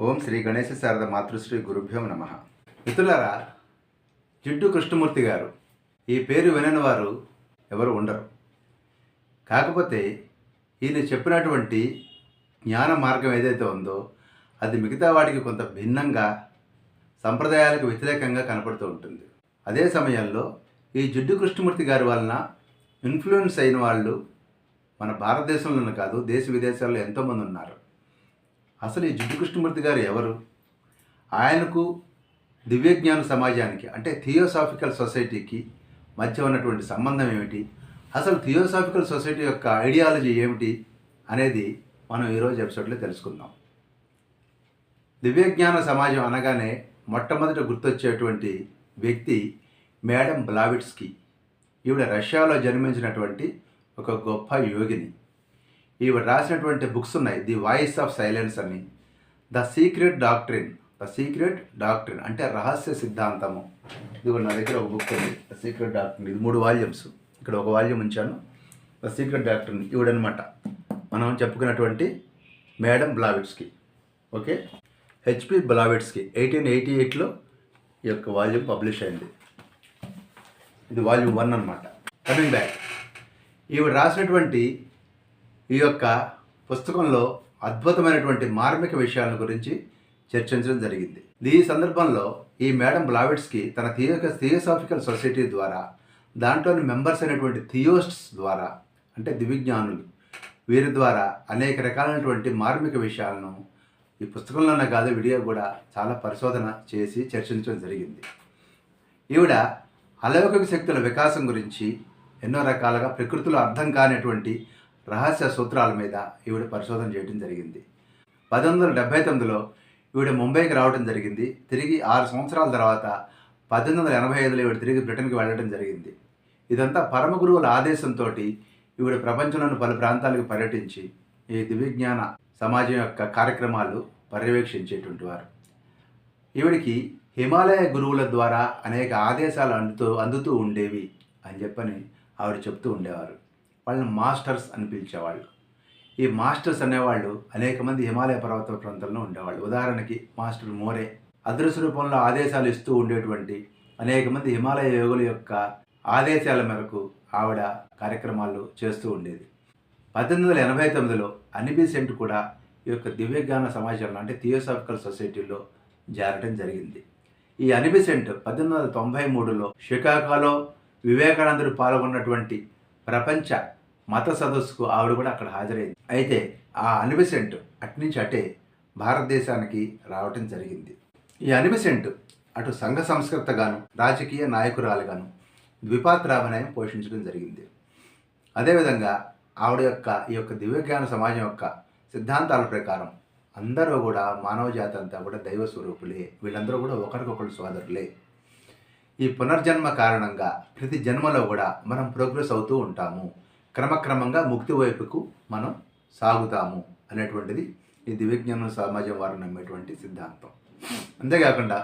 ఓం శ్రీ గణేశ శారద మాతృశ్రీ గురుభ్యో నమ. మిత్రులారా, జిడ్డు కృష్ణమూర్తి గారు ఈ పేరు వినని వారు ఎవరు ఉండరు. కాకపోతే ఈయన చెప్పినటువంటి జ్ఞాన మార్గం ఏదైతే ఉందో అది మిగతా వాటికి కొంత భిన్నంగా, సంప్రదాయాలకు వ్యతిరేకంగా కనపడుతూ ఉంటుంది. అదే సమయంలో ఈ జిడ్డు కృష్ణమూర్తి గారి వలన ఇన్ఫ్లుయెన్స్ అయిన వాళ్ళు మన భారతదేశంలోనే కాదు, దేశ విదేశాల్లో ఎంతోమంది ఉన్నారు. అసలు ఈ జిడ్డు కృష్ణమూర్తి గారు ఎవరు? ఆయనకు దివ్యజ్ఞాన సమాజానికి అంటే థియోసాఫికల్ సొసైటీకి మధ్య ఉన్నటువంటి సంబంధం ఏమిటి, అసలు థియోసాఫికల్ సొసైటీ యొక్క ఐడియాలజీ ఏమిటి అనేది మనం ఈరోజు ఎపిసోడ్లో తెలుసుకుందాం. దివ్యజ్ఞాన సమాజం అనగానే మొట్టమొదట గుర్తొచ్చేటువంటి వ్యక్తి మేడం బ్లావిట్స్కీ. ఈవిడ రష్యాలో జన్మించినటువంటి ఒక గొప్ప యోగిని. ఈవిడ రాసినటువంటి బుక్స్ ఉన్నాయి. ది వాయిస్ ఆఫ్ సైలెన్స్ అని, ద సీక్రెట్ డాక్ట్రిన్ అంటే రహస్య సిద్ధాంతము. ఇది నా దగ్గర ఒక బుక్ ఉంది, ద సీక్రెట్ డాక్ట్రిన్. ఇది 3 వాల్యూమ్స్. ఇక్కడ ఒక వాల్యూమ్ ఉంచాను. ద సీక్రెట్ డాక్ట్రిన్ ఈవిడనమాట మనం చెప్పుకున్నటువంటి మేడం బ్లావిట్స్కీ. ఓకే, హెచ్పి బ్లావిట్స్కీ 1888లో ఈ యొక్క వాల్యూమ్ పబ్లిష్ అయింది. ఇది వాల్యూమ్ 1 అనమాట. కమింగ్ బ్యాక్, ఈవిడ రాసినటువంటి ఈ యొక్క పుస్తకంలో అద్భుతమైనటువంటి మార్మిక విషయాల గురించి చర్చించడం జరిగింది. ఈ సందర్భంలో ఈ మేడం బ్లావిట్స్కీ తన థియోసాఫికల్ సొసైటీ ద్వారా, దాంట్లోని మెంబర్స్ అయినటువంటి థియోస్ట్స్ ద్వారా అంటే దివ్యజ్ఞానులు, వీరి ద్వారా అనేక రకాలైనటువంటి మార్మిక విషయాలను ఈ పుస్తకంలోనే కాదు, వీడియో కూడా చాలా పరిశోధన చేసి చర్చించడం జరిగింది. ఈవిడ అలౌకిక శక్తుల వికాసం గురించి ఎన్నో రకాలుగా ప్రకృతిలో అర్థం కానిటువంటి రహస్య సూత్రాల మీద ఈవిడ పరిశోధన చేయడం జరిగింది. 1879లో ఈవిడ ముంబైకి రావడం జరిగింది. తిరిగి 6 సంవత్సరాల తర్వాత 1885లో ఈవిడ తిరిగి బ్రిటన్కి వెళ్ళడం జరిగింది. ఇదంతా పరమ గురువుల ఆదేశంతో ఈవిడ ప్రపంచంలోని పలు ప్రాంతాలకు పర్యటించి ఈ దివ్యజ్ఞాన సమాజం యొక్క కార్యక్రమాలు పర్యవేక్షించేటువంటి వారు. ఈవిడికి హిమాలయ గురువుల ద్వారా అనేక ఆదేశాలు అందుతూ ఉండేవి అని చెప్పని ఆవిడ చెప్తూ ఉండేవారు. వాళ్ళని మాస్టర్స్ అని పిలిచేవాళ్ళు. ఈ మాస్టర్స్ అనేవాళ్ళు అనేక మంది హిమాలయ పర్వత ప్రాంతాల్లో ఉండేవాళ్ళు. ఉదాహరణకి మాస్టర్ మోరే అదృశ్య రూపంలో ఆదేశాలు ఇస్తూ ఉండేటువంటి అనేక మంది హిమాలయ యోగుల యొక్క ఆదేశాల మేరకు ఆవిడ కార్యక్రమాలు చేస్తూ ఉండేది. 1889లో అనిబిసెంట్ కూడా ఈ యొక్క దివ్యజ్ఞాన సమాజంలో అంటే థియోసాఫికల్ సొసైటీలో చేరడం జరిగింది. ఈ అనిబిసెంట్ 1893లో షికాగోలో వివేకానందుడు పాల్గొన్నటువంటి ప్రపంచ మత సదస్సుకు ఆవిడ కూడా అక్కడ హాజరైంది. అయితే ఆ అనిబిసెంట్ అట్నుంచి అటే భారతదేశానికి రావటం జరిగింది. ఈ అనిబిసెంట్ అటు సంఘ సంస్కృతగాను, రాజకీయ నాయకురాలుగాను ద్విపాత్రాభినయం పోషించడం జరిగింది. అదేవిధంగా ఆవిడ యొక్క ఈ యొక్క దివ్యజ్ఞాన సమాజం యొక్క సిద్ధాంతాల ప్రకారం అందరూ కూడా మానవ జాతి అంతా కూడా దైవ స్వరూపులే, వీళ్ళందరూ కూడా ఒకరికొకరు సోదరులే. ఈ పునర్జన్మ కారణంగా ప్రతి జన్మలో కూడా మనం ప్రోగ్రెస్ అవుతూ ఉంటాము, క్రమక్రమంగా ముక్తి వైపుకు మనం సాగుతాము అనేటువంటిది ఈ దివ్యజ్ఞాన సమాజం వారు నమ్మేటువంటి సిద్ధాంతం. అంతేకాకుండా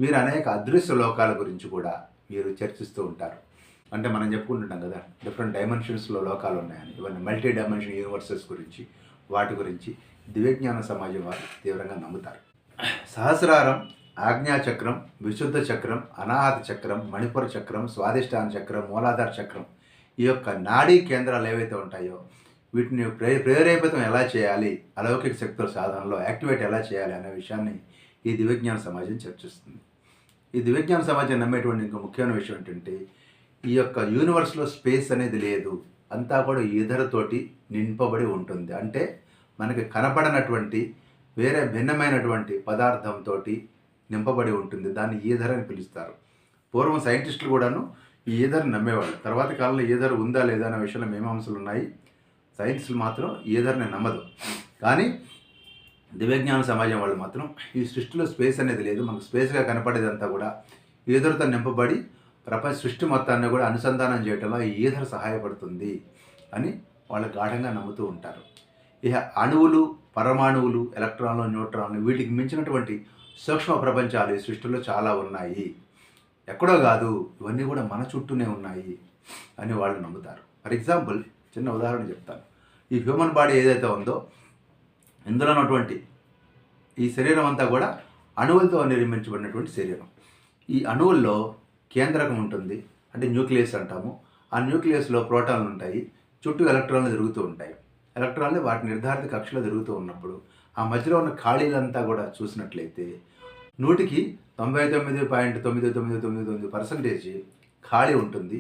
వీరు అనేక అదృశ్య లోకాల గురించి కూడా వీరు చర్చిస్తూ ఉంటారు. అంటే మనం చెప్పుకుంటుంటాం కదా, డిఫరెంట్ డైమెన్షన్స్లో లోకాలు ఉన్నాయని. ఇవన్నీ మల్టీ డైమెన్షన్ యూనివర్సెస్ గురించి, వాటి గురించి దివ్యజ్ఞాన సమాజం వారు తీవ్రంగా నమ్ముతారు. సహస్రారం, ఆజ్ఞాచక్రం, విశుద్ధ చక్రం, అనాహత చక్రం, మణిపుర చక్రం, స్వాదిష్టాన చక్రం, మూలాధార చక్రం, ఈ యొక్క నాడీ కేంద్రాలు ఏవైతే ఉంటాయో వీటిని ప్రేరేపితం ఎలా చేయాలి, అలౌకిక శక్తుల సాధనలో యాక్టివేట్ ఎలా చేయాలి అనే విషయాన్ని ఈ దివ్యజ్ఞాన సమాజం చర్చిస్తుంది. ఈ దివ్యజ్ఞాన సమాజం నమ్మేటువంటి ఇంకో ముఖ్యమైన విషయం ఏంటంటే, ఈ యొక్క యూనివర్స్లో స్పేస్ అనేది లేదు, అంతా కూడా ఈధరతోటి నింపబడి ఉంటుంది. అంటే మనకి కనపడనటువంటి వేరే భిన్నమైనటువంటి పదార్థంతో నింపబడి ఉంటుంది. దాన్ని ఈధర్ అని పిలుస్తారు. పూర్వం సైంటిస్టులు కూడాను ఈ ఈధర్ని నమ్మేవాళ్ళు. తర్వాత కాలంలో ఈధర్ ఉందా లేదా అనే విషయంలో మీమాంసలు ఉన్నాయి. సైన్స్లు మాత్రం ఈధర్ని నమ్మదు. కానీ దివ్యజ్ఞాన సమాజం వాళ్ళు మాత్రం ఈ సృష్టిలో స్పేస్ అనేది లేదు, మనకు స్పేస్గా కనపడేదంతా కూడా ఈధర్తో నింపబడి ప్రపంచ సృష్టి మొత్తాన్ని కూడా అనుసంధానం చేయడంలో ఈ ఈధర్ సహాయపడుతుంది అని వాళ్ళు గాఢంగా నమ్ముతూ ఉంటారు. ఇక అణువులు, పరమాణువులు, ఎలక్ట్రాన్లు, న్యూట్రాన్లు, వీటికి మించినటువంటి సూక్ష్మ ప్రపంచాలు ఈ సృష్టిలో చాలా ఉన్నాయి, ఎక్కడో కాదు, ఇవన్నీ కూడా మన చుట్టూనే ఉన్నాయి అని వాళ్ళు నమ్ముతారు. ఫర్ ఎగ్జాంపుల్ చిన్న ఉదాహరణ చెప్తాను. ఈ హ్యూమన్ బాడీ ఏదైతే ఉందో ఇందులో ఉన్నటువంటి ఈ శరీరం అంతా కూడా అణువులతో నిర్మించబడినటువంటి శరీరం. ఈ అణువుల్లో కేంద్రకం ఉంటుంది, అంటే న్యూక్లియస్ అంటాము. ఆ న్యూక్లియస్లో ప్రోటాన్లు ఉంటాయి, చుట్టూ ఎలక్ట్రాన్లు తిరుగుతూ ఉంటాయి. ఎలక్ట్రాన్లు వాటి నిర్ధారిత కక్షలో తిరుగుతూ ఉన్నప్పుడు ఆ మధ్యలో ఉన్న ఖాళీలంతా కూడా చూసినట్లయితే 100కి 99.9999% ఖాళీ ఉంటుంది,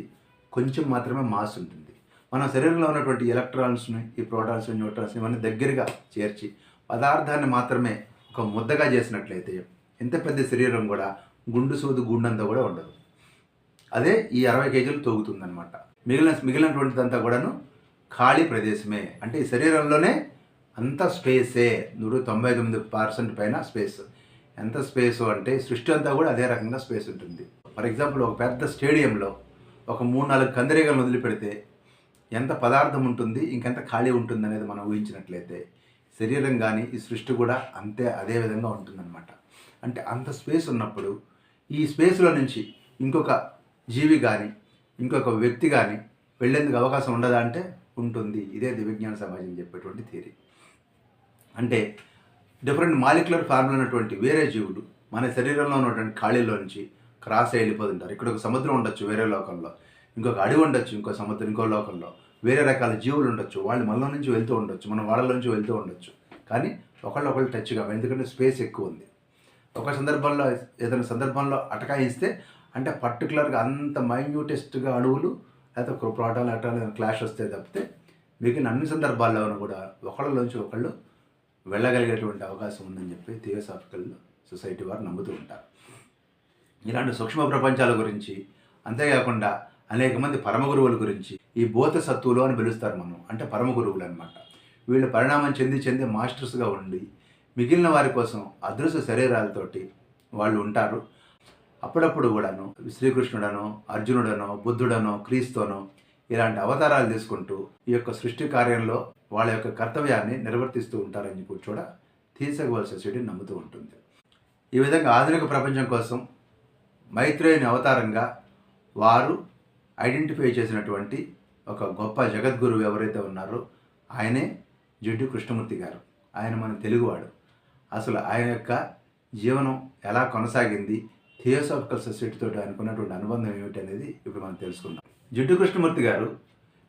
కొంచెం మాత్రమే మాస్ ఉంటుంది. మన శరీరంలో ఉన్నటువంటి ఎలక్ట్రాన్స్ని, ఈ ప్రోటాన్స్, న్యూట్రాన్స్ ఇవన్నీ దగ్గరగా చేర్చి పదార్థాన్ని మాత్రమే ఒక ముద్దగా చేసినట్లయితే ఎంత పెద్ద శరీరం కూడా గుండు సూదు గుండంతా కూడా ఉండదు. అదే ఈ 60 కేజీలు తూగుతుందన్నమాట. మిగిలినటువంటిదంతా కూడాను ఖాళీ ప్రదేశమే. అంటే ఈ శరీరంలోనే అంత స్పేసే, 99% పైన స్పేస్. ఎంత స్పేసు అంటే సృష్టి అంతా కూడా అదే రకంగా స్పేస్ ఉంటుంది. ఫర్ ఎగ్జాంపుల్ ఒక పెద్ద స్టేడియంలో ఒక 3-4 కందిరీగలను వదిలిపెడితే ఎంత పదార్థం ఉంటుంది, ఇంకెంత ఖాళీ ఉంటుంది అనేది మనం ఊహించినట్లయితే శరీరం కానీ ఈ సృష్టి కూడా అదే విధంగా ఉంటుందన్నమాట. అంటే అంత స్పేస్ ఉన్నప్పుడు ఈ స్పేస్లో నుంచి ఇంకొక జీవి కానీ ఇంకొక వ్యక్తి కానీ వెళ్ళేందుకు అవకాశం ఉండదా అంటే ఉంటుంది. ఇదే దివ్యజ్ఞాన సమాజం చెప్పేటువంటి థియరీ. అంటే డిఫరెంట్ మాలిక్యులర్ ఫార్ములా ఉన్నటువంటి వేరే జీవులు మన శరీరంలో ఉన్నటువంటి ఖాళీలో నుంచి క్రాస్ వెళ్ళిపోతుంటారు. ఇక్కడ ఒక సముద్రం ఉండొచ్చు వేరే లోకంలో, ఇంకొక అడవి ఉండొచ్చు ఇంకో సముద్రం ఇంకో లోకంలో, వేరే రకాల జీవులు ఉండొచ్చు, వాళ్ళు మనలో నుంచి వెళ్తూ ఉండొచ్చు, మనం వాళ్ళ నుంచి వెళ్తూ ఉండొచ్చు. కానీ ఒకళ్ళు టచ్ కావు, ఎందుకంటే స్పేస్ ఎక్కువ ఉంది. ఒక సందర్భంలో ఏదైనా సందర్భంలో అటకాయిస్తే అంటే పర్టికులర్గా అంత మైన్యూటెస్ట్గా అణువులు లేకపోతే ప్రోటాన్ ఎలక్ట్రాన్ క్లాష్ వస్తే తప్పితే మిగిలిన అన్ని సందర్భాల్లోనూ కూడా ఒకళ్ళలోంచి ఒకళ్ళు వెళ్ళగలిగేటువంటి అవకాశం ఉందని చెప్పి థియోసాఫికల్ సొసైటీ వారు నమ్ముతూ ఉంటారు. ఇలాంటి సూక్ష్మ ప్రపంచాల గురించి, అంతేకాకుండా అనేక మంది పరమ గురువుల గురించి, ఈ బోధ సత్తువులు అని పిలుస్తారు మనం, అంటే పరమ గురువులు అనమాట. వీళ్ళు పరిణామం చెంది మాస్టర్స్గా ఉండి మిగిలిన వారి కోసం అదృశ్య శరీరాలతోటి వాళ్ళు ఉంటారు. అప్పుడప్పుడు కూడాను శ్రీకృష్ణుడనో, అర్జునుడనో, బుద్ధుడనో, క్రీస్తునో ఇలాంటి అవతారాలు తీసుకుంటూ ఈ యొక్క సృష్టి కార్యంలో వాళ్ళ యొక్క కర్తవ్యాన్ని నిర్వర్తిస్తూ ఉంటారని చెప్పి కూడా థియోసాఫికల్ సొసైటీ నమ్ముతూ ఉంటుంది. ఈ విధంగా ఆధునిక ప్రపంచం కోసం మైత్రేయుని అవతారంగా వారు ఐడెంటిఫై చేసినటువంటి ఒక గొప్ప జగద్గురువు ఎవరైతే ఉన్నారో ఆయనే జిడ్డు కృష్ణమూర్తి గారు. ఆయన మన తెలుగువాడు. అసలు ఆయన యొక్క జీవనం ఎలా కొనసాగింది, థియోసాఫికల్ సొసైటీతో అనుకున్నటువంటి అనుబంధం ఏమిటి అనేది ఇప్పుడు మనం తెలుసుకుందాం. జిడ్డు కృష్ణమూర్తి గారు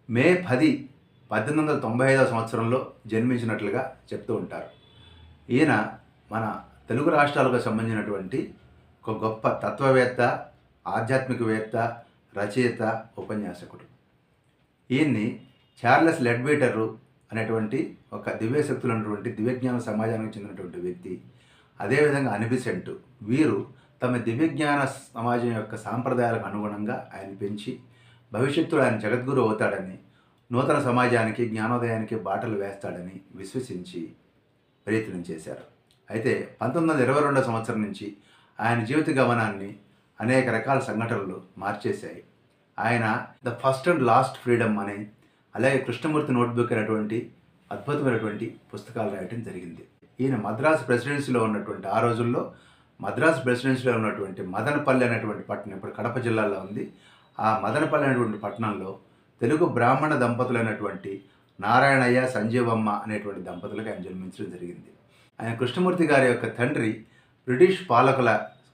మే 10, 1895 సంవత్సరంలో జన్మించినట్లుగా చెప్తూ ఉంటారు. ఈయన మన తెలుగు రాష్ట్రాలకు సంబంధించినటువంటి ఒక గొప్ప తత్వవేత్త, ఆధ్యాత్మికవేత్త, రచయిత, ఉపన్యాసకుడు. ఈయన్ని చార్లెస్ లెడ్బీటరు అనేటువంటి ఒక దివ్యశక్తులు ఉన్నటువంటి దివ్యజ్ఞాన సమాజానికి చెందినటువంటి వ్యక్తి, అదేవిధంగా అనిబిసెంట్, వీరు తమ దివ్యజ్ఞాన సమాజం యొక్క సాంప్రదాయాలకు అనుగుణంగా ఆయన పెంచి భవిష్యత్తులో ఆయన జగద్గురు అవుతాడని, నూతన సమాజానికి జ్ఞానోదయానికి బాటలు వేస్తాడని విశ్వసించి ప్రయత్నం చేశారు. అయితే 1922 సంవత్సరం నుంచి ఆయన జీవిత గమనాన్ని అనేక రకాల సంఘటనలు మార్చేశాయి. ఆయన the first and last freedom అనే, అలాగే కృష్ణమూర్తి నోట్బుక్ అనేటువంటి అద్భుతమైనటువంటి పుస్తకాలు రాయటం జరిగింది. ఈయన మద్రాసు ప్రెసిడెన్సీలో ఉన్నటువంటి, ఆ రోజుల్లో మద్రాసు ప్రెసిడెన్సీలో ఉన్నటువంటి మదనపల్లి అనేటువంటి పట్టణం, ఇప్పుడు కడప జిల్లాలో ఉంది. ఆ మదనపల్లి అనేటువంటి పట్టణంలో తెలుగు బ్రాహ్మణ దంపతులైనటువంటి నారాయణయ్య, సంజీవమ్మ అనేటువంటి దంపతులకు ఆయన జన్మించడం జరిగింది. ఆయన కృష్ణమూర్తి గారి యొక్క తండ్రి బ్రిటిష్ పాలకుల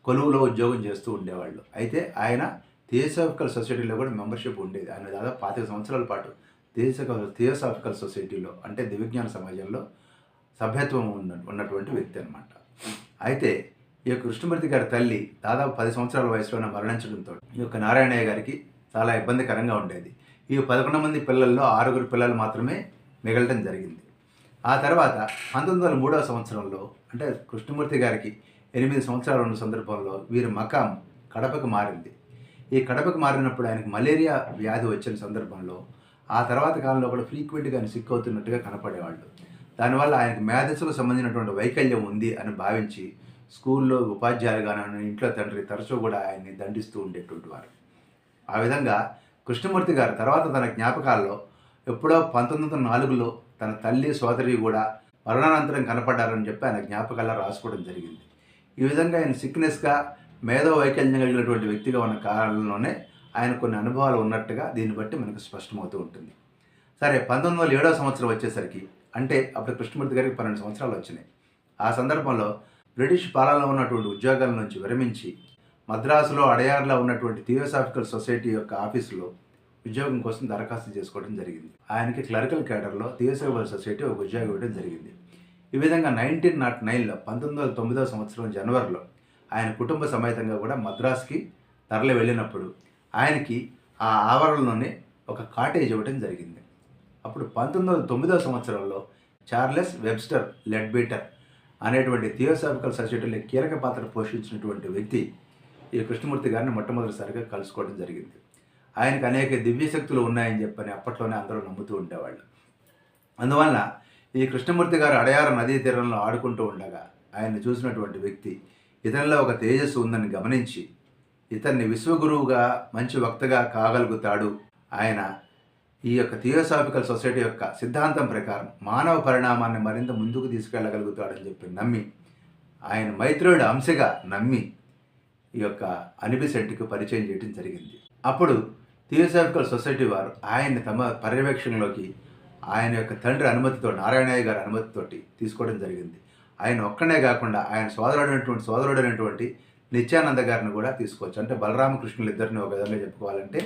కొలువులో ఉద్యోగం చేస్తూ ఉండేవాళ్ళు. అయితే ఆయన థియోసాఫికల్ సొసైటీలో కూడా మెంబర్షిప్ ఉండేది. ఆయన దాదాపు 25 సంవత్సరాల పాటు థియోసాఫికల్ సొసైటీలో, అంటే దివ్యజ్ఞాన సమాజంలో సభ్యత్వం ఉన్నటువంటి వ్యక్తి అనమాట. అయితే ఈ యొక్క కృష్ణమూర్తి గారి తల్లి దాదాపు 10 సంవత్సరాల వయసులోనే మరణించడంతో ఈ యొక్క నారాయణయ్య గారికి చాలా ఇబ్బందికరంగా ఉండేది. ఈ 11 మంది పిల్లల్లో 6 పిల్లలు మాత్రమే మిగలటం జరిగింది. ఆ తర్వాత 1903 సంవత్సరంలో, అంటే కృష్ణమూర్తి గారికి 8 సంవత్సరాలు ఉన్న సందర్భంలో వీరి మకాం కడపకు మారింది. ఈ కడపకు మారినప్పుడు ఆయనకు మలేరియా వ్యాధి వచ్చిన సందర్భంలో ఆ తర్వాత కాలంలో కూడా ఫ్రీక్వెంట్గా ఆయన సిక్ అవుతున్నట్టుగా కనపడేవాళ్ళు. దానివల్ల ఆయనకు మేధస్సుకు సంబంధించినటువంటి వైకల్యం ఉంది అని భావించి స్కూల్లో ఉపాధ్యాయులుగాను, ఇంట్లో తండ్రి తరచూ కూడా ఆయన్ని దండిస్తూ ఉండేటువంటి వారు. ఆ విధంగా కృష్ణమూర్తి గారు తర్వాత తన జ్ఞాపకాల్లో ఎప్పుడో 1904లో తన తల్లి, సోదరి కూడా మరణానంతరం కనపడ్డారని చెప్పి ఆయన జ్ఞాపకాల్లో రాసుకోవడం జరిగింది. ఈ విధంగా ఆయన సిక్నెస్గా, మేధో వైకల్యం కలిగినటువంటి వ్యక్తిగా ఉన్న కాలంలోనే ఆయన కొన్ని అనుభవాలు ఉన్నట్టుగా దీన్ని బట్టి మనకు స్పష్టమవుతూ ఉంటుంది. సరే, 1907 సంవత్సరం వచ్చేసరికి, అంటే అప్పుడు కృష్ణమూర్తి గారికి 12 సంవత్సరాలు వచ్చినాయి. ఆ సందర్భంలో బ్రిటిష్ పాలనలో ఉన్నటువంటి ఉద్యోగాల నుంచి విరమించి మద్రాసులో అడయార్లో ఉన్నటువంటి థియోసాఫికల్ సొసైటీ యొక్క ఆఫీసులో ఉద్యోగం కోసం దరఖాస్తు చేసుకోవడం జరిగింది. ఆయనకి క్లరికల్ క్యాడర్లో థియోసాఫికల్ సొసైటీ ఒక ఉద్యోగం ఇవ్వడం జరిగింది. ఈ విధంగా 1909లో 1909వ సంవత్సరం జనవరిలో ఆయన కుటుంబ సమేతంగా కూడా మద్రాసుకి తరలి వెళ్ళినప్పుడు ఆయనకి ఆ ఆవరణలోనే ఒక కాటేజ్ ఇవ్వడం జరిగింది. అప్పుడు 1909వ సంవత్సరంలో చార్లెస్ వెబ్స్టర్ లెడ్బీటర్ అనేటువంటి థియోసాఫికల్ సొసైటీలో కీలక పాత్ర పోషించినటువంటి వ్యక్తి ఈ కృష్ణమూర్తి గారిని మొట్టమొదటిసారిగా కలుసుకోవడం జరిగింది. ఆయనకు అనేక దివ్యశక్తులు ఉన్నాయని చెప్పని అప్పట్లోనే అందరూ నమ్ముతూ ఉండేవాళ్ళు. అందువల్ల ఈ కృష్ణమూర్తి గారు అడయారు నదీ తీరంలో ఆడుకుంటూ ఉండగా ఆయన్ని చూసినటువంటి వ్యక్తి ఇతనిలో ఒక తేజస్సు ఉందని గమనించి ఇతన్ని విశ్వగురువుగా మంచి వక్తగా కాగలుగుతాడు, ఆయన ఈ యొక్క థియోసాఫికల్ సొసైటీ యొక్క సిద్ధాంతం ప్రకారం మానవ పరిణామాన్ని మరింత ముందుకు తీసుకెళ్ళగలుగుతాడని చెప్పి నమ్మి ఆయన మైత్రేయుడు అంశగా నమ్మి ఈ యొక్క అనిబిసెంట్కి పరిచయం చేయడం జరిగింది. అప్పుడు థియోసాఫికల్ సొసైటీ వారు ఆయన్ని తమ పర్యవేక్షణలోకి ఆయన యొక్క తండ్రి అనుమతితో నారాయణయ్య గారి అనుమతితోటి తీసుకోవడం జరిగింది. ఆయన ఒక్కనే కాకుండా ఆయన సోదరుడైనటువంటి నిత్యానంద గారిని కూడా తీసుకోవచ్చు. అంటే బలరామకృష్ణులు ఇద్దరిని ఒక విధంగా చెప్పుకోవాలంటే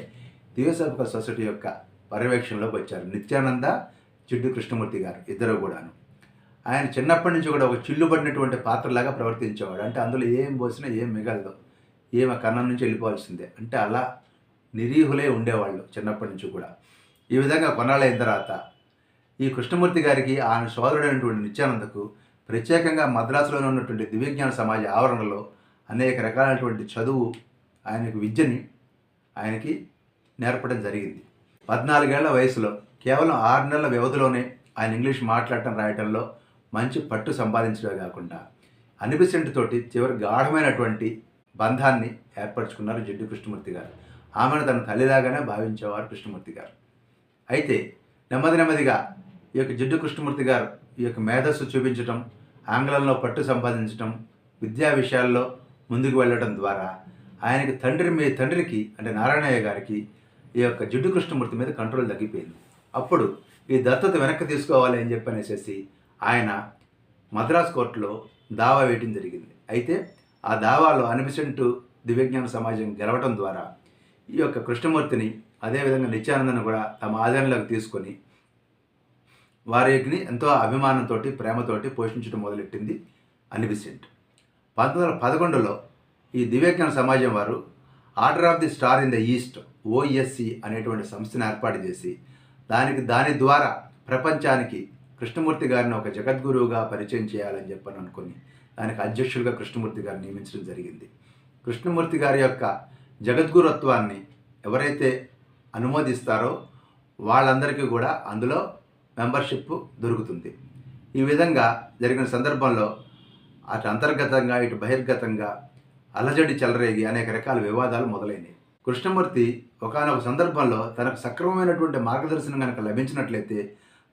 థియోసాఫికల్ సొసైటీ యొక్క పర్యవేక్షణలోకి వచ్చారు. నిత్యానంద, జిడ్డు కృష్ణమూర్తి గారు ఇద్దరు కూడాను. ఆయన చిన్నప్పటి నుంచి కూడా ఒక చిల్లుబడినటువంటి పాత్రలాగా ప్రవర్తించేవాడు. అంటే అందులో ఏం పోసినా ఏం మిగలదు, ఏమి కన్నం నుంచి వెళ్ళిపోవాల్సిందే. అంటే అలా నిరీహులే ఉండేవాళ్ళు చిన్నప్పటి నుంచి కూడా. ఈ విధంగా కొన్నాళ్ళైన తర్వాత ఈ కృష్ణమూర్తి గారికి ఆయన సోదరుడైనటువంటి నిత్యానందకు ప్రత్యేకంగా మద్రాసులోనే ఉన్నటువంటి దివ్యజ్ఞాన సమాజ ఆవరణలో అనేక రకాలైనటువంటి చదువు ఆయనకు విద్యని ఆయనకి నేర్పడం జరిగింది. 14 ఏళ్ల వయసులో కేవలం 6 నెలల వ్యవధిలోనే ఆయన ఇంగ్లీష్ మాట్లాడటం రాయటంలో మంచి పట్టు సంపాదించడమే కాకుండా అనిబిసెంట్ తోటి చివరి గాఢమైనటువంటి బంధాన్ని ఏర్పరచుకున్నారు జిడ్డు కృష్ణమూర్తి గారు. ఆమెను తన తల్లిలాగానే భావించేవారు కృష్ణమూర్తి గారు. అయితే నెమ్మదిగా ఈ యొక్క జిడ్డు కృష్ణమూర్తి గారు ఈ యొక్క మేధస్సు చూపించటం, ఆంగ్లంలో పట్టు సంపాదించటం, విద్యా విషయాల్లో ముందుకు వెళ్ళడం ద్వారా ఆయనకి తండ్రికి అంటే నారాయణయ్య గారికి ఈ యొక్క జిడ్డు కృష్ణమూర్తి మీద కంట్రోల్ తగ్గిపోయింది. అప్పుడు ఈ దత్తత వెనక్కి తీసుకోవాలి అని చెప్పనేసి ఆయన మద్రాస్ కోర్టులో దావా వేయటం జరిగింది. అయితే ఆ దావాలో అనిబిసెంట్ దివ్యజ్ఞాన సమాజం గెలవడం ద్వారా ఈ యొక్క కృష్ణమూర్తిని అదేవిధంగా నిత్యానందను కూడా తమ ఆధీనంలోకి తీసుకొని వారిని ఎంతో అభిమానంతో ప్రేమతోటి పోషించడం మొదలెట్టింది అనిబిసెంట్. 1911లో ఈ దివ్యజ్ఞాన సమాజం వారు order of the star in the east OSC అనేటువంటి సంస్థను ఏర్పాటు చేసి దాని ద్వారా ప్రపంచానికి కృష్ణమూర్తి గారిని ఒక జగద్గురువుగా పరిచయం చేయాలని చెప్పని అనుకుని దానికి అధ్యక్షులుగా కృష్ణమూర్తి గారిని నియమించడం జరిగింది. కృష్ణమూర్తి గారి యొక్క జగద్గురుత్వాన్ని ఎవరైతే అనుమోదిస్తారో వాళ్ళందరికీ కూడా అందులో మెంబర్షిప్ దొరుకుతుంది. ఈ విధంగా జరిగిన సందర్భంలో అటు అంతర్గతంగా ఇటు బహిర్గతంగా అలజడి చెలరేగి అనేక రకాల వివాదాలు మొదలైనవి. కృష్ణమూర్తి ఒకానొక సందర్భంలో తనకు సక్రమమైనటువంటి మార్గదర్శనం కనుక లభించినట్లయితే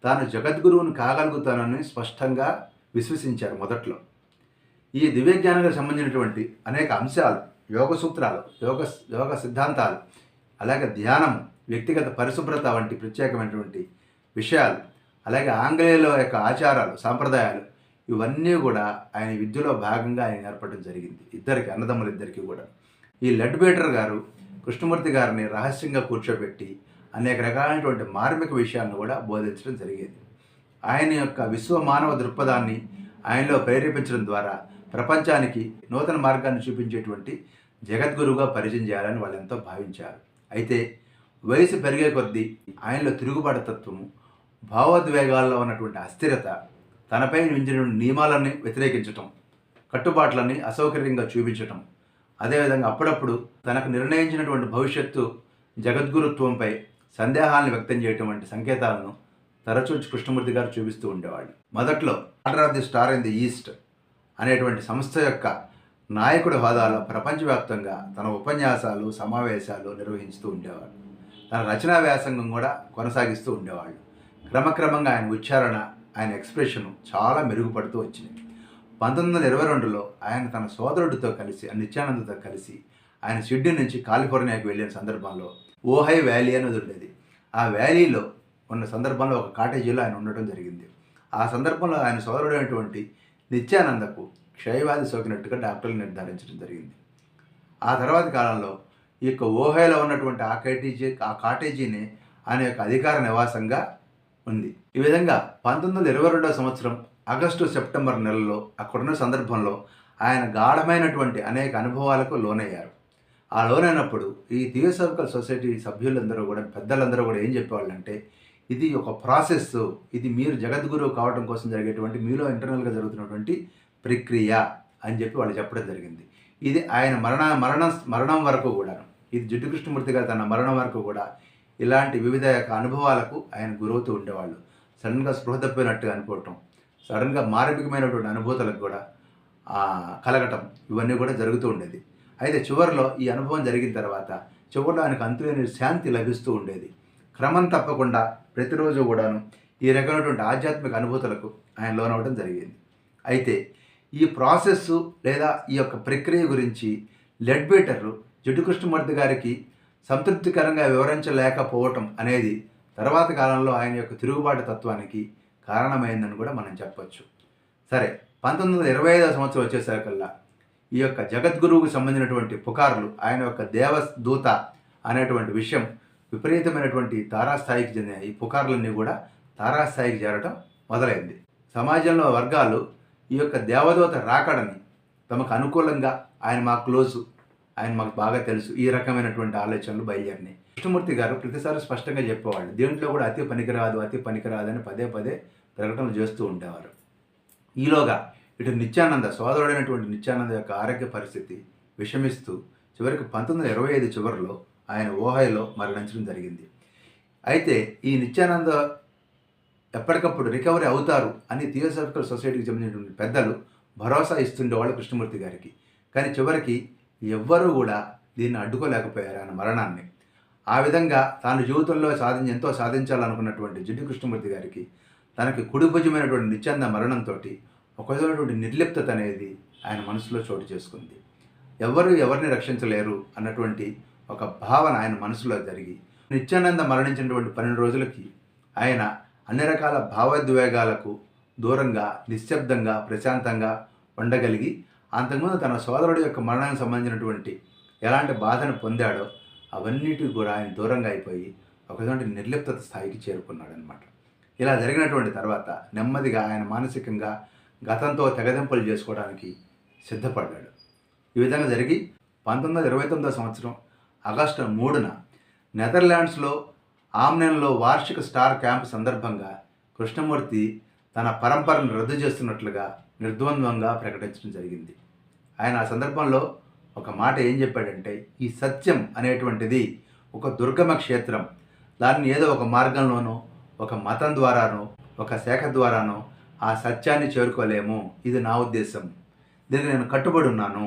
తాను జగద్గురువుని కాగలుగుతానని స్పష్టంగా విశ్వసించారు మొదట్లో. ఈ దివ్యజ్ఞానానికి సంబంధించినటువంటి అనేక అంశాలు, యోగ సూత్రాలు, యోగ సిద్ధాంతాలు, అలాగే ధ్యానం, వ్యక్తిగత పరిశుభ్రత వంటి ప్రత్యేకమైనటువంటి విషయాలు, అలాగే ఆంగ్లేయుల యొక్క ఆచారాలు, సాంప్రదాయాలు ఇవన్నీ కూడా ఆయన విద్యలో భాగంగా ఆయన నేర్పడం జరిగింది. అన్నదమ్ములిద్దరికీ కూడా. ఈ లెడ్బీటర్ గారు కృష్ణమూర్తి గారిని రహస్యంగా కూర్చోబెట్టి అనేక రకాలైనటువంటి మార్మిక విషయాలను కూడా బోధించడం జరిగేది. ఆయన యొక్క విశ్వ మానవ దృక్పథాన్ని ఆయనలో ప్రేరేపించడం ద్వారా ప్రపంచానికి నూతన మార్గాన్ని చూపించేటువంటి జగద్గురువుగా పరిచయం చేయాలని వాళ్ళు ఎంతో భావించారు. అయితే వయసు పెరిగే కొద్దీ ఆయనలో తిరుగుబాటు తత్వము, భావోద్వేగాల్లో ఉన్నటువంటి అస్థిరత, తనపై విధించిన నియమాలని వ్యతిరేకించటం, కట్టుబాట్లని అసౌకర్యంగా చూపించటం, అదేవిధంగా అప్పుడప్పుడు తనకు నిర్ణయించినటువంటి భవిష్యత్తు జగద్గురుత్వంపై సందేహాలను వ్యక్తం చేయటం వంటి సంకేతాలను తరచూ కృష్ణమూర్తి గారు చూపిస్తూ ఉండేవాళ్ళు. మొదట్లో order of the star in the east అనేటువంటి సంస్థ యొక్క నాయకుడి హోదాలో ప్రపంచవ్యాప్తంగా తన ఉపన్యాసాలు, సమావేశాలు నిర్వహిస్తూ ఉండేవాళ్ళు. తన రచనా వ్యాసంగం కూడా కొనసాగిస్తూ ఉండేవాళ్ళు. క్రమక్రమంగా ఆయన ఉచ్చారణ, ఆయన ఎక్స్ప్రెషను చాలా మెరుగుపడుతూ వచ్చినాయి. 1922లో ఆయన తన సోదరుడితో కలిసి నిత్యానందతో కలిసి ఆయన సిడ్నీ నుంచి కాలిఫోర్నియాకి వెళ్ళిన సందర్భంలో ఓహై వ్యాలీ అనేది ఉండేది. ఆ వ్యాలీలో ఉన్న సందర్భంలో ఒక కాటేజీలో ఆయన ఉండటం జరిగింది. ఆ సందర్భంలో ఆయన సోదరుడైనటువంటి నిత్యానందకు క్షయవ్యాధి సోకినట్టుగా డాక్టర్లు నిర్ధారించడం జరిగింది. ఆ తర్వాత కాలంలో ఈ యొక్క ఓహైలో ఉన్నటువంటి ఆ కాటేజీని ఆయన యొక్క అధికార నివాసంగా ఉంది. ఈ విధంగా 1922 సంవత్సరం ఆగస్టు సెప్టెంబర్ నెలలో అక్కడున్న సందర్భంలో ఆయన గాఢమైనటువంటి అనేక అనుభవాలకు లోనయ్యారు. ఆ లోనైనప్పుడు ఈ థియోసాఫికల్ సొసైటీ సభ్యులందరూ కూడా, పెద్దలందరూ కూడా ఏం చెప్పేవాళ్ళంటే, ఇది ఒక ప్రాసెస్, ఇది మీరు జగద్గురువు కావడం కోసం జరిగేటువంటి మీలో ఇంటర్నల్గా జరుగుతున్నటువంటి ప్రక్రియ అని చెప్పి వాళ్ళు చెప్పడం జరిగింది. ఇది ఆయన మరణం వరకు కూడా, ఇది జిడ్డు కృష్ణమూర్తి గారు తన మరణం వరకు కూడా ఇలాంటి వివిధ యొక్క అనుభవాలకు ఆయన గురవుతూ ఉండేవాళ్ళు. సడన్గా స్పృహ తప్పినట్టుగా అనుకోవటం, సడన్గా మానవికమైనటువంటి అనుభూతులకు కూడా కలగటం, ఇవన్నీ కూడా జరుగుతూ ఉండేది. అయితే చివరిలో ఈ అనుభవం జరిగిన తర్వాత చివరిలో ఆయనకు అంతులేని శాంతి లభిస్తూ ఉండేది. క్రమం తప్పకుండా ప్రతిరోజు కూడాను ఈ రకమైనటువంటి ఆధ్యాత్మిక అనుభూతులకు ఆయన లోనవడం జరిగింది. అయితే ఈ ప్రాసెస్ లేదా ఈ యొక్క ప్రక్రియ గురించి లెడ్బీటర్ జిడ్డు కృష్ణమూర్తి గారికి సంతృప్తికరంగా వివరించలేకపోవటం అనేది తర్వాత కాలంలో ఆయన యొక్క తిరుగుబాటు తత్వానికి కారణమైందని కూడా మనం చెప్పొచ్చు. సరే, 1925 సంవత్సరం వచ్చేసరికల్లా ఈ యొక్క జగద్గురువుకు సంబంధించినటువంటి పుకార్లు, ఆయన యొక్క దేవదూత అనేటువంటి విషయం విపరీతమైనటువంటి తారాస్థాయికి చెందిన ఈ పుకార్లన్నీ కూడా తారాస్థాయికి చేరటం మొదలైంది. సమాజంలో వర్గాలు ఈ యొక్క దేవదూత రాకడని తమకు అనుకూలంగా, ఆయన మా క్లోజు, ఆయన మాకు బాగా తెలుసు, ఈ రకమైనటువంటి ఆలోచనలు బయలుదేరినాయి. కృష్ణమూర్తి గారు ప్రతిసారి స్పష్టంగా చెప్పేవాళ్ళు, దేంట్లో కూడా అతి పనికిరాదు అని పదే ప్రకటనలు చేస్తూ ఉండేవారు. ఈలోగా ఇటు నిత్యానంద, సోదరుడైనటువంటి నిత్యానంద యొక్క ఆరోగ్య పరిస్థితి విషమిస్తూ చివరికి 1925 చివరిలో ఆయన ఓహైలో మరణించడం జరిగింది. అయితే ఈ నిత్యానంద ఎప్పటికప్పుడు రికవరీ అవుతారు అని థియోసాఫికల్ సొసైటీకి చెందినటువంటి పెద్దలు భరోసా ఇస్తుండేవాళ్ళు కృష్ణమూర్తి గారికి. కానీ చివరికి ఎవ్వరూ కూడా దీన్ని అడ్డుకోలేకపోయారు ఆయన మరణాన్ని. ఆ విధంగా తాను జీవితంలో ఎంతో సాధించాలనుకున్నటువంటి జిడ్డు కృష్ణమూర్తి గారికి తనకి కుడిభుజమైనటువంటి నిత్యానంద మరణంతో ఒక విధమైనటువంటి నిర్లిప్తత అనేది ఆయన మనసులో చోటు చేసుకుంది. ఎవరిని రక్షించలేరు అన్నటువంటి ఒక భావన ఆయన మనసులో జరిగి, నిత్యానంద మరణించినటువంటి 12 రోజులకి ఆయన అన్ని రకాల భావోద్వేగాలకు దూరంగా, నిశ్శబ్దంగా, ప్రశాంతంగా ఉండగలిగి, అంతకుముందు తన సోదరుడు యొక్క మరణానికి సంబంధించినటువంటి ఎలాంటి బాధను పొందాడో అవన్నిటికీ కూడా ఆయన దూరంగా అయిపోయి ఒక విధమైన నిర్లిప్తత స్థాయికి చేరుకున్నాడనమాట. ఇలా జరిగినటువంటి తర్వాత నెమ్మదిగా ఆయన మానసికంగా గతంతో తెగదెంపులు చేసుకోవడానికి సిద్ధపడ్డాడు. ఈ విధంగా జరిగి 1929 సంవత్సరం ఆగస్టు 3న నెదర్లాండ్స్లో ఆమ్నెన్లో వార్షిక స్టార్ క్యాంప్ సందర్భంగా కృష్ణమూర్తి తన పరంపరను రద్దు చేస్తున్నట్లుగా నిర్ద్వంద్వంగా ప్రకటించడం జరిగింది. ఆయన ఆ సందర్భంలో ఒక మాట ఏం చెప్పాడంటే, ఈ సత్యం అనేటువంటిది ఒక దుర్గమ క్షేత్రం, దాన్ని ఏదో ఒక మార్గంలోనో, ఒక మతం ద్వారానో, ఒక శాఖ ద్వారానో ఆ సత్యాన్ని చేరుకోలేము. ఇది నా ఉద్దేశం. దీనికి నేను కట్టుబడి ఉన్నాను.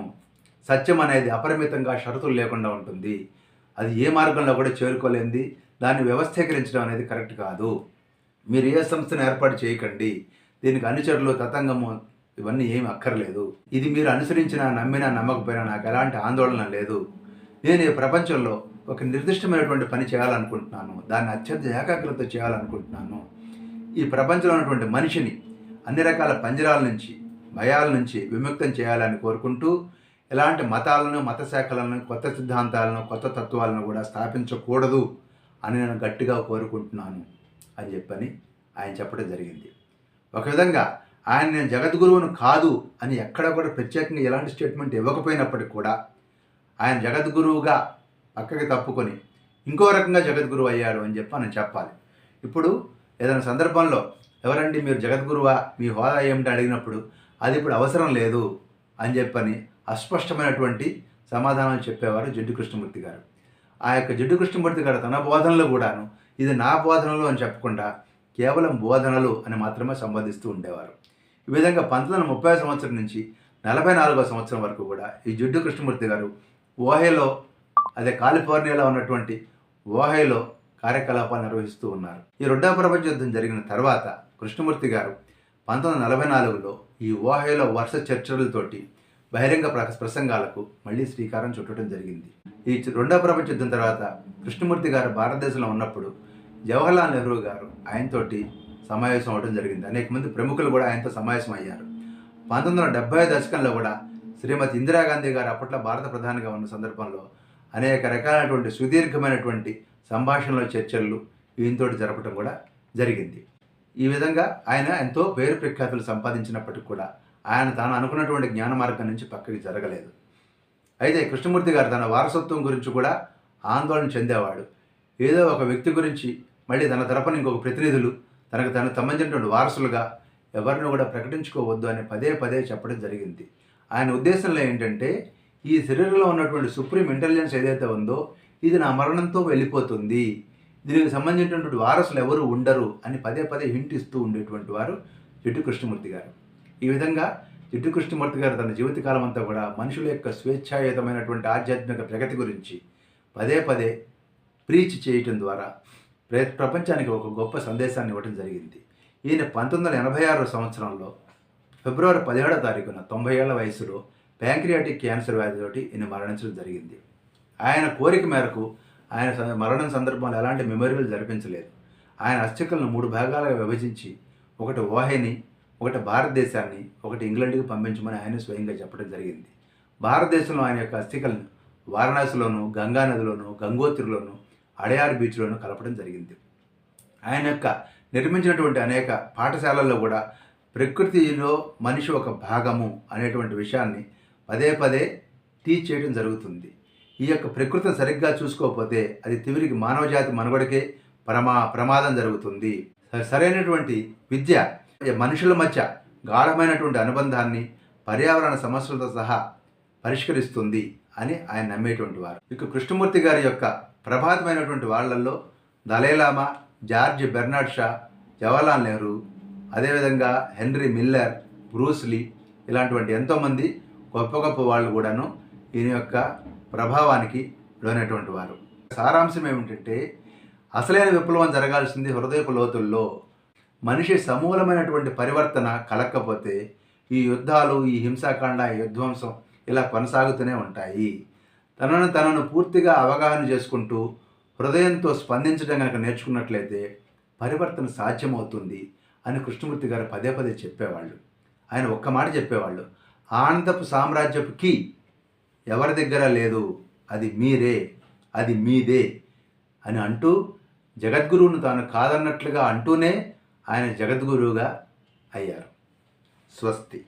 సత్యం అనేది అపరిమితంగా షరతులు లేకుండా ఉంటుంది. అది ఏ మార్గంలో కూడా చేరుకోలేంది. దాన్ని వ్యవస్థీకరించడం అనేది కరెక్ట్ కాదు. మీరు ఏ సంస్థను ఏర్పాటు చేయకండి. దీనికి అనుచరులు, తతంగము ఇవన్నీ ఏమి అక్కర్లేదు. ఇది మీరు అనుసరించినా, నమ్మినా, నమ్మకపోయినా నాకు ఎలాంటి ఆందోళన లేదు. నేను ఈ ప్రపంచంలో ఒక నిర్దిష్టమైనటువంటి పని చేయాలనుకుంటున్నాను. దాన్ని అత్యంత ఏకాగ్రత చేయాలనుకుంటున్నాను. ఈ ప్రపంచంలో ఉన్నటువంటి మనిషిని అన్ని రకాల పంజరాల నుంచి, భయాల నుంచి విముక్తం చేయాలని కోరుకుంటూ, ఎలాంటి మతాలను, మత శాఖలను, కొత్త సిద్ధాంతాలను, కొత్త తత్వాలను కూడా స్థాపించకూడదు అని నేను గట్టిగా కోరుకుంటున్నాను అని చెప్పని ఆయన చెప్పడం జరిగింది. ఒక విధంగా ఆయన నేను జగద్గురువును కాదు అని ఎక్కడ కూడా ప్రత్యేకంగా ఎలాంటి స్టేట్మెంట్ ఇవ్వకపోయినప్పటికీ కూడా ఆయన జగద్గురువుగా పక్కకి తప్పుకొని ఇంకో రకంగా జగద్గురువు అయ్యాడు అని చెప్పి మనం చెప్పాలి. ఇప్పుడు ఏదైనా సందర్భంలో ఎవరండి మీరు జగద్గురువా, మీ హోదా ఏమిటి అడిగినప్పుడు అది ఇప్పుడు అవసరం లేదు అని చెప్పని అస్పష్టమైనటువంటి సమాధానాలు చెప్పేవారు జిడ్డు కృష్ణమూర్తి గారు. ఆ యొక్క జిడ్డు కృష్ణమూర్తి గారు తన బోధనలు కూడాను ఇది నా బోధనలు అని చెప్పకుండా కేవలం బోధనలు అని మాత్రమే సంబోధిస్తూ ఉండేవారు. ఈ విధంగా 1930 సంవత్సరం నుంచి 44వ సంవత్సరం వరకు కూడా ఈ జిడ్డు కృష్ణమూర్తి గారు ఓహైలో, అదే కాలిఫోర్నియాలో ఉన్నటువంటి ఓహైలో కార్యకలాపాలు నిర్వహిస్తూ ఉన్నారు. ఈ రెండవ ప్రపంచ యుద్ధం జరిగిన తర్వాత కృష్ణమూర్తి గారు 1944లో ఈ ఓహైలో వరుస చర్చలతోటి బహిరంగ ప్రసంగాలకు మళ్ళీ శ్రీకారం చుట్టడం జరిగింది. ఈ రెండవ ప్రపంచ యుద్ధం తర్వాత కృష్ణమూర్తి గారు భారతదేశంలో ఉన్నప్పుడు జవహర్లాల్ నెహ్రూ గారు ఆయనతోటి సమావేశం అవడం జరిగింది. అనేక మంది ప్రముఖులు కూడా ఆయనతో సమావేశం అయ్యారు. 1970 దశకంలో కూడా శ్రీమతి ఇందిరాగాంధీ గారు అప్పట్లో భారత ప్రధానిగా ఉన్న సందర్భంలో అనేక రకాలైనటువంటి సుదీర్ఘమైనటువంటి సంభాషణలు, చర్చలు ఈయనతోటి జరపడం కూడా జరిగింది. ఈ విధంగా ఆయన ఎంతో పేరు ప్రఖ్యాతులు సంపాదించినప్పటికీ కూడా ఆయన తాను అనుకున్నటువంటి జ్ఞాన మార్గం నుంచి పక్కకి జరగలేదు. అయితే కృష్ణమూర్తి గారు తన వారసత్వం గురించి కూడా ఆందోళన చెందేవాడు. ఏదో ఒక వ్యక్తి గురించి మళ్ళీ తన తరపున ఇంకొక ప్రతినిధులు తనకు సంబంధించినటువంటి వారసులుగా ఎవరిని కూడా ప్రకటించుకోవద్దు అని పదే పదే చెప్పడం జరిగింది. ఆయన ఉద్దేశంలో ఏంటంటే, ఈ శరీరంలో ఉన్నటువంటి సుప్రీం ఇంటెలిజెన్స్ ఏదైతే ఉందో ఇది నా మరణంతో వెళ్ళిపోతుంది, దీనికి సంబంధించినటువంటి వారసులు ఎవరు ఉండరు అని పదే పదే హింట్ ఇస్తూ ఉండేటువంటి వారు జిడ్డు కృష్ణమూర్తి గారు. ఈ విధంగా జిడ్డు కృష్ణమూర్తి గారు తన జీవితకాలం అంతా కూడా మనుషుల యొక్క స్వేచ్ఛాయుతమైనటువంటి ఆధ్యాత్మిక ప్రగతి గురించి పదే పదే ప్రీచ్ చేయటం ద్వారా ప్రపంచానికి ఒక గొప్ప సందేశాన్ని ఇవ్వడం జరిగింది. ఈయన 1986 సంవత్సరంలో ఫిబ్రవరి 17వ తారీఖున 90 ఏళ్ల వయసులో ప్యాంక్రియాటిక్ క్యాన్సర్ వ్యాధితోటి ఈయన మరణించడం జరిగింది. ఆయన కోరిక మేరకు ఆయన మరణం సందర్భంలో ఎలాంటి మెమోరియల్ జరిపించలేదు. ఆయన అస్థికలను 3 భాగాలుగా విభజించి ఒకటి ఓహైని, ఒకటి భారతదేశాన్ని, ఒకటి ఇంగ్లాండ్కి పంపించమని ఆయన స్వయంగా చెప్పడం జరిగింది. భారతదేశంలో ఆయన యొక్క అస్థికలను వారణాసిలోను, గంగా నదిలోను, గంగోత్రిలోను, అడయార్ బీచ్లోను కలపడం జరిగింది. ఆయన యొక్క నిర్మించినటువంటి అనేక పాఠశాలల్లో కూడా ప్రకృతిలో మనిషి ఒక భాగము అనేటువంటి విషయాన్ని పదే పదే టీచ్ చేయడం జరుగుతుంది. ఈ యొక్క ప్రకృతిని సరిగ్గా చూసుకోకపోతే అది తిరిగి మానవజాతి మనుగడకే ప్రమాదం జరుగుతుంది. సరైనటువంటి విద్య మనుషుల మధ్య గాఢమైనటువంటి అనుబంధాన్ని పర్యావరణ సమస్యలతో సహా పరిష్కరిస్తుంది అని ఆయన నమ్మేటువంటి వారు. ఇక కృష్ణమూర్తి గారి యొక్క ప్రభాతమైనటువంటి వాళ్ళల్లో Dalai Lama, George Bernard Shah, Jawaharlal Nehru, అదేవిధంగా హెన్రీ మిల్లర్, బ్రూస్లీ ఇలాంటివంటి ఎంతోమంది గొప్ప గొప్ప వాళ్ళు కూడాను ఈయన యొక్క ప్రభావానికి లోనటువంటి వారు. సారాంశం ఏమిటంటే, అసలైన విప్లవం జరగాల్సింది హృదయపు లోతుల్లో. మనిషి సమూలమైనటువంటి పరివర్తన కలగకపోతే ఈ యుద్ధాలు, ఈ హింసాకాండ, ఈ విధ్వంసం ఇలా కొనసాగుతూనే ఉంటాయి. తనను పూర్తిగా అవగాహన చేసుకుంటూ హృదయంతో స్పందించడం కనుక నేర్చుకున్నట్లయితే పరివర్తన సాధ్యమవుతుంది అని కృష్ణమూర్తి గారు పదే పదే చెప్పేవాళ్ళు. ఆయన ఒక్క మాట చెప్పేవాళ్ళు, ఆనందపు సామ్రాజ్యపు కీ ఎవరి దగ్గర లేదు, అది మీరే, అది మీదే అని అంటూ జగద్గురువును తాను కాదన్నట్లుగా అంటూనే ఆయన జగద్గురువుగా అయ్యారు. స్వస్తి.